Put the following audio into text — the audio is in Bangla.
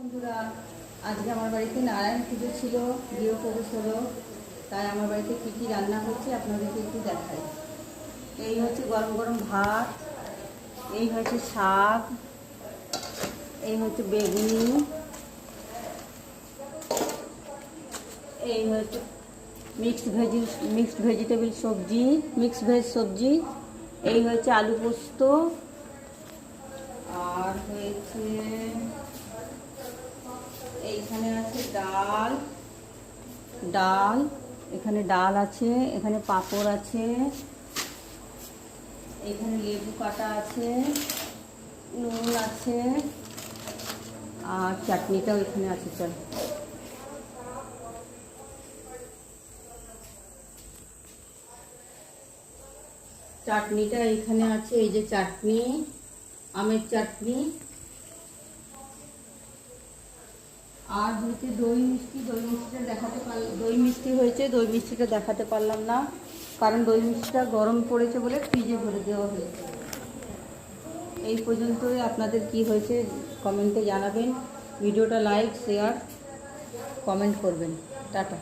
বন্ধুরা, আজকে আমার বাড়িতে নারায়ণ পুজো ছিল, গৃহপ্রবেশ হলো। তাই আমার বাড়িতে কী কী রান্না হচ্ছে আপনাদেরকে একটু দেখাই। এই হচ্ছে গরম গরম ভাত, এই হচ্ছে শাক, এই হচ্ছে বেগুনি, এই হচ্ছে মিক্সড ভেজিটেবল সবজি, মিক্সড ভেজ সবজি, এই হচ্ছে আলু পোস্ত, আর হয়েছে এইখানে আছে ডাল ডাল এখানে ডাল আছে, এখানে পাঁপড় আছে, এখানে লেবু কাটা আছে, নুন আছে, আর চাটনিটাও এখানে আছে। চল, চাটনিটা এখানে আছে, এই যে চাটনি, আমের চাটনি। আর হচ্ছে দই মিষ্টিটা দই মিষ্টি হয়েছে, দই মিষ্টিটা দেখাতে পারলাম না, কারণ দই মিষ্টিটা গরম পড়েছে বলে ফ্রিজে ভরে দেওয়া হয়েছে। এই পর্যন্তই। আপনাদের কি হয়েছে কমেন্টে জানাবেন, ভিডিওটা লাইক শেয়ার কমেন্ট করবেন। টাটা।